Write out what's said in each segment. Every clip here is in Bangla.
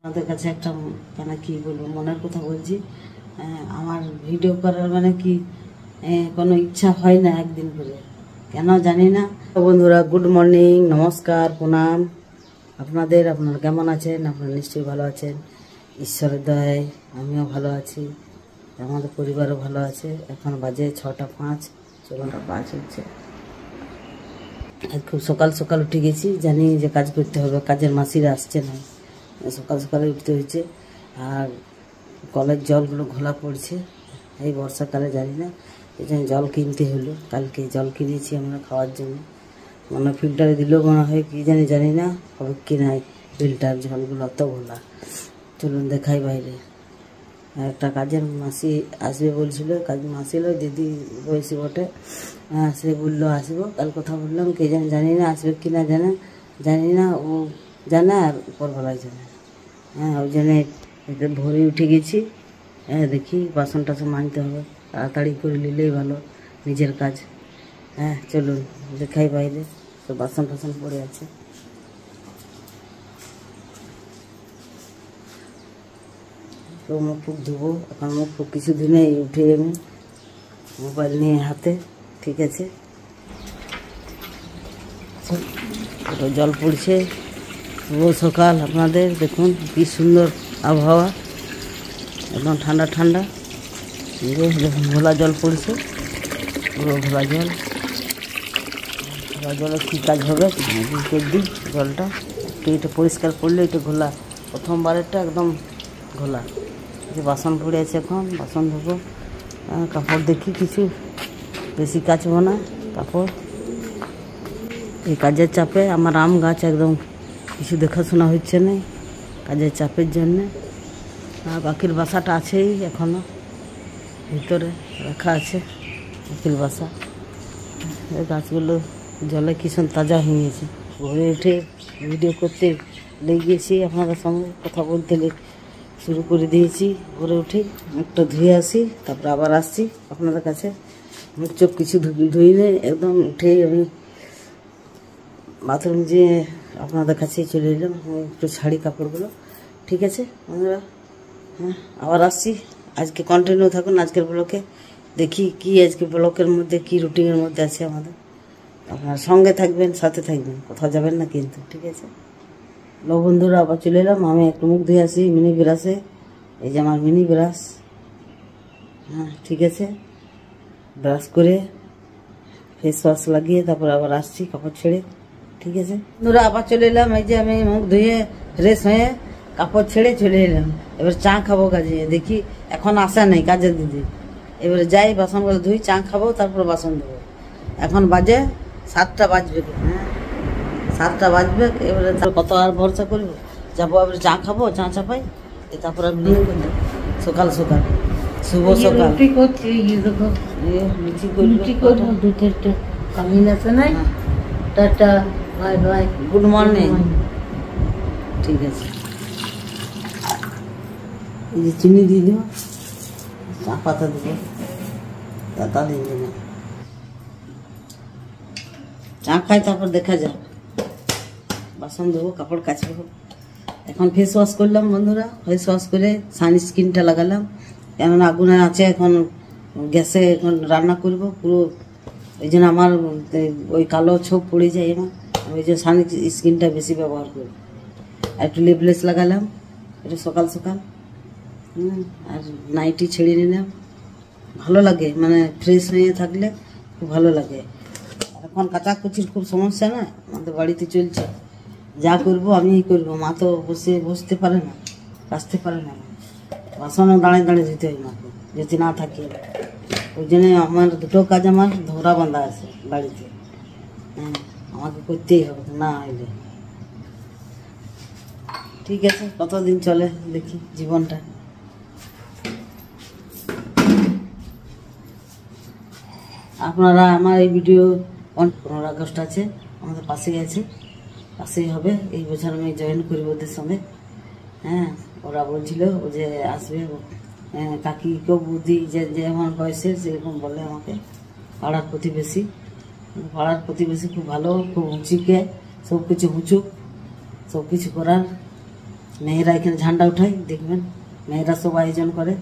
আপনাদের কাছে একটা মানে কি বলবো মনের কথা বলছি। আমার ভিডিও করার মানে কি কোনো ইচ্ছা হয় না একদিন করে, কেন জানি না। বন্ধুরা গুড মর্নিং, নমস্কার, প্রণাম। আপনারা কেমন আছেন? আপনারা নিশ্চয়ই ভালো আছেন। ঈশ্বরের দয়ায় আমিও ভালো আছি, আমাদের পরিবারও ভালো আছে। এখন বাজে 6টা 5, 5 হচ্ছে। খুব সকাল সকাল উঠে গেছি, জানি যে কাজ করতে হবে, কাজের মাসিরা আসছে না, সকাল সকালে উঠতে হয়েছে। আর কলের জলগুলো ঘোলা পড়ছে এই বর্ষাকালে, জানি না এই জন্য জল কিনতে হলো। কালকে জল কিনেছি আমরা খাওয়ার জন্য, মনে ফিল্টারে দিলেও মনে হয় কি জানি না হবে কি না। ফিল্টার জলগুলো অত ঘোলা। চলুন দেখাই বাইরে। একটা কাজের মাসি আসবে বলছিল, কাজের মাসি হলো দিদি বয়সী বটে। সে বললো আসবো, কাল কথা বললাম, কে জানি না আসবে কি না জানি না, ও জানে আর উপরবেলায় জানে। ওই জন্যে ভোরে উঠে গেছি। দেখি বাসন টাসন মানতে হবে, তাড়াতাড়ি করে নিলেই ভালো নিজের কাজ। চলুন দেখাই বাইরে, তো বাসন টাসন পড়ে আছে। তো মুখ ফুক ধুবো এখন, মুখ ফুক কিছু দিনে উঠে আমি মোবাইল নিয়ে হাতে, ঠিক আছে। জল পড়ছে, শুভ সকাল আপনাদের। দেখুন কি সুন্দর আবহাওয়া, একদম ঠান্ডা ঠান্ডা। দেখুন ঘোলা জল পড়ছে, পুরো ঘোলা জল। ঘোলা জলে কী কাজ হবে করে দিই জলটা একটু, এটা পরিষ্কার করলে এটা ঘোলা, প্রথমবারেরটা একদম ঘোলা। যে বাসন পড়ে আছে, এখন বাসন ধোবো। কাপড় দেখি কিছু বেশি কাচবো না কাপড়, এই কাজের চাপে আমার আম গাছ একদম কিছু দেখাশোনা হচ্ছে না কাজের চাপের জন্যে। আর পাখির বাসাটা আছেই, এখনও ভিতরে রাখা আছে পাখির বাসা। এই গাছগুলো জলে কিষণ তাজা হয়ে গেছে। ভোরে উঠে ভিডিও করতে লেগে গেছি, আপনাদের সঙ্গে কথা বলতে শুরু করে দিয়েছি। ভোরে উঠে মুখটা ধুয়ে আসি, তারপরে আবার আসছি আপনাদের কাছে। মুখ চোখ কিছু ধুই নেই, একদম উঠেই আমি বাথরুম যেয়ে আপনাদের কাছেই চলে এলাম। একটু ছাড়ি কাপড়গুলো, ঠিক আছে বন্ধুরা। আবার আসছি, আজকে কন্টিনিউ থাকুন আজকের ব্লকে। দেখি কি আজকে ব্লকের মধ্যে কি রুটিনের মধ্যে আছে আমাদের। আপনারা সঙ্গে থাকবেন, সাথে থাকবেন, কোথাও যাবেন না কিন্তু, ঠিক আছে। লো বন্ধুরা, আবার চলে এলাম। আমি একটু মুখ ধুয়ে আসি মিনি ব্রাশে, এই যে আমার মিনি ব্রাশ। ঠিক আছে, ব্রাশ করে ফেস ওয়াশ লাগিয়ে তারপর আবার আসছি কাপড় ছেড়ে, ঠিক আছে বন্ধুরা। আবার চলে এলাম, এই যে আমি মুখ ধুয়ে ফ্রেশ হয়ে কাপড় ছেড়ে চলে এলাম। এবার চা খাবো কাজে, দেখি এখন আসা নেই কাজের দিদি। এবারে যাই বাসনগুলো ধুই, চা খাবো, তারপর বাসন ধোবো। এখন বাজে 7টা বাজবে, 7টা বাজবে। এবারে কত আর ভরসা করবো, যাবো এবারে চা খাবো, চা চাপাই, তারপর আর বিয়ে করবো সকাল সকাল। শুভ সকাল। Tata, bye bye, good morning, ঠিক আছে। এই যে চিনি দিয়ে দেবো, চা পাতা দেবো, তা দিয়ে দেবো। চা খাই, তারপর দেখা যাবে। বাসন ধোবো, কাপড় কাচবো। এখন ফেস ওয়াশ করলাম বন্ধুরা, ফেস ওয়াশ করে সানস্ক্রিনটা লাগালাম, কেননা আগুনে আছে এখন, গ্যাসে এখন রান্না করবো পুরো। ওই জন্য আমার ওই কালো ছোপ পড়ে যায় আমার, ওই যে সানস্ক্রিনটা বেশি ব্যবহার করি। আর একটু লিপলেস লাগালাম, এটা সকাল সকাল। আর নাইটি ছেড়ে নিলাম, ভালো লাগে, মানে ফ্রেশ হয়ে থাকলে খুব ভালো লাগে। এখন কাচাকুচির খুব সমস্যা না আমাদের বাড়িতে চলছে, যা করবো আমিই করবো। মা তো বসতে পারে না, কাচতে পারে না, বাসনও দাঁড়িয়ে দাঁড়িয়ে দিতে হয় মাকে যদি না থাকে। ওই জন্য আমার দুটো কাজ আমার ধরা বাঁধা আছে বাড়িতে, আমাকে করতেই হবে, না হইলে। ঠিক আছে, কতদিন চলে দেখি জীবনটা। আপনারা আমার এই ভিডিও 15 আগস্ট আছে, আমাদের পাশেই আছে, পাশেই হবে। এই বছর আমি জয়েন করি ওদের সঙ্গে। ওরা বলছিল ও যে আসবে, কাকি কেউ বুদ্ধি যে আমার বয়সের সেরকম বলে আমাকে। পাড়ার প্রতিবেশী খুব ভালো, খুব উঁচুকে, সব কিছু উঁচু, সব কিছু করার মেয়েরা এখানে ঝান্ডা উঠায়, দেখবেন মেয়েরা সব আয়োজন করে,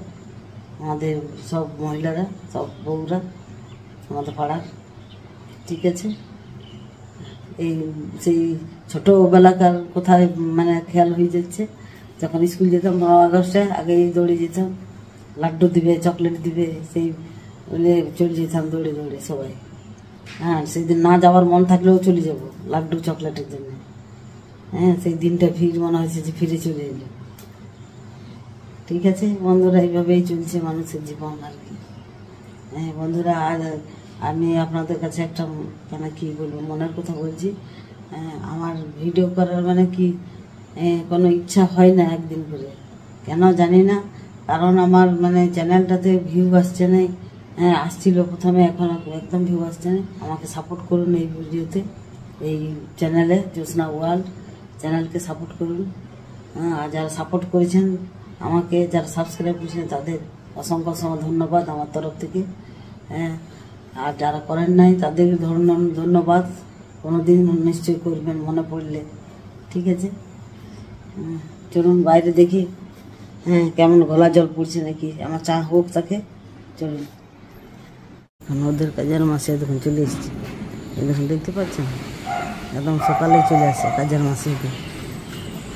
আমাদের সব মহিলারা, সব বউরা আমাদের পাড়ার। ঠিক আছে, এই সেই ছোটোবেলাকার কোথায় মানে খেয়াল হয়ে যাচ্ছে, যখন স্কুল যেতাম 15 আগস্টে আগেই দৌড়ে যেতাম, লাড্ডু দিবে, চকলেট দিবে, সেই বলে চলে যেতাম দৌড়ে দৌড়ে সবাই। হ্যাঁ, সেই দিন না যাওয়ার মন থাকলেও চলে যাব লাড্ডু চকলেটের জন্য। হ্যাঁ, সেই দিনটা মনে হয়েছে যে ফিরে চলে এলো। ঠিক আছে বন্ধুরা, এইভাবেই চলছে মানুষের জীবন আর কি। হ্যাঁ বন্ধুরা, আজ আমি আপনাদের কাছে একটা মানে কি বলবো মনের কথা বলছি। আমার ভিডিও করার মানে কি কোনো ইচ্ছা হয় না একদিন করে, কেন জানি না, কারণ আমার মানে চ্যানেলটাতে ভিউ আসছে না। আসছিল প্রথমে, এখন একদম ভিউ আসছে না। আমাকে সাপোর্ট করুন এই ভিডিওতে, এই চ্যানেলে জ্যোৎস্না ওয়ার্ল্ড চ্যানেলকে সাপোর্ট করুন। আর যারা সাপোর্ট করেছেন আমাকে, যারা সাবস্ক্রাইব করেছেন, তাদের অসংখ্য অসংখ্য ধন্যবাদ আমার তরফ থেকে। হ্যাঁ, আর যারা করেন নাই তাদের ধন্যবাদ, কোনো দিন নিশ্চয়ই করবেন মনে পড়লে। ঠিক আছে, চলুন বাইরে দেখি হ্যাঁ কেমন গলা জল পড়ছে নাকি, আমার চা হোক তাকে। চলুন, এখন ওদের কাজের মাসে দেখুন চলে এসেছি, দেখুন দেখতে পাচ্ছেন একদম সকালেই চলে আসে কাজের মাসিকে,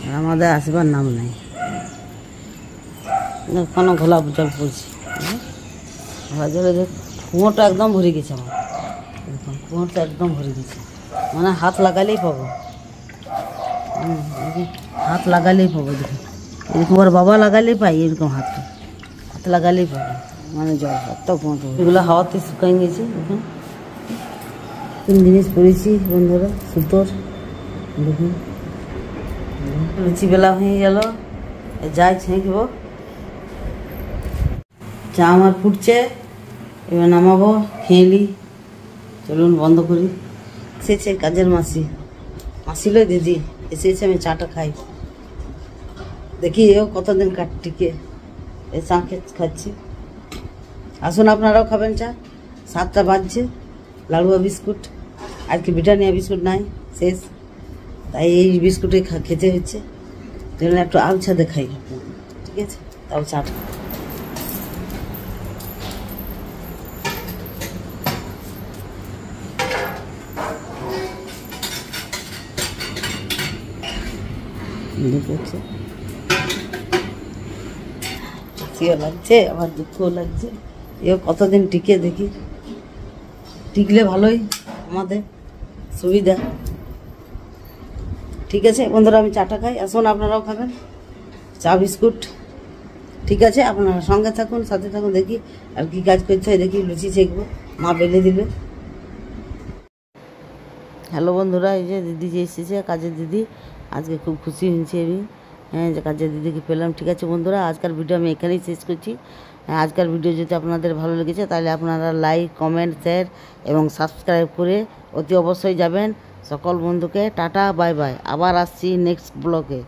আর আমাদের আসবার নাম নাই। কোনো ঘোলা জল পড়ছে, ঘোলা জলে দেখ কুয়োটা একদম ভরে গেছে আমার, দেখুন কুয়োটা একদম ভরে গেছে, মানে হাত লাগালেই পাবো। হাত লাগালেই পাবো, দেখুন এরকম আর বাবা লাগালেই পাই, এরকম হাত লাগালেই পাবো, মানে জল এত কুয়োটা। এগুলো হাওয়াতে শুকাই গেছে। দেখুন 3 জিনিস পরেছি বন্ধুরা সুতোর। দেখুন লুচিবেলা হয়ে গেল, যাই ছেঁকব। চা আমার ফুটছে, এবার নামাবো, খেয়ে নিই। চলুন বন্ধ করি। এসেছে কাজের মাসি, মাসিল দিদি এসেছে, আমি চাটা খাই। দেখি এও কতদিন টিকে এ চা খাচ্ছি। আসুন আপনারাও খাবেন চা, 7টা বাজছে। লাড়ুয়া বিস্কুট, আর কি ব্রিটানিয়া বিস্কুট নাই, শেষ, তাই এই বিস্কুটে খেতে হচ্ছে। জন্য একটু আলছা দেখাই, ঠিক আছে, তাও চাটা। হাসিও লাগছে আবার দুঃখও লাগছে, এও কতদিন টিকে দেখি, টিকলে ভালোই আমাদের সুবিধা। ঠিক আছে বন্ধুরা, আমি চাটা খাই, আসুন আপনারাও খাবেন চা বিস্কুট। ঠিক আছে, আপনারা সঙ্গে থাকুন, সাথে থাকুন, দেখি আর কি কাজ করতে হয়, দেখি লুচি ছেঁকবো, মা বেলে দিবে। হ্যালো বন্ধুরা, এই যে দিদি যে এসেছে, কাজের দিদি, আজকে খুব খুশি হয়েছি আমি, হ্যাঁ যে কাজের দিদিকে পেলাম। ঠিক আছে বন্ধুরা, আজকের ভিডিও আমি এখানেই শেষ করছি। আজকের ভিডিও যদি আপনাদের ভালো লেগেছে তাহলে আপনারা লাইক, কমেন্ট, শেয়ার এবং সাবস্ক্রাইব করে অতি অবশ্যই যাবেন। সকল বন্ধুকে টাটা, বাই বাই, আবার আসছি নেক্সট ব্লগে।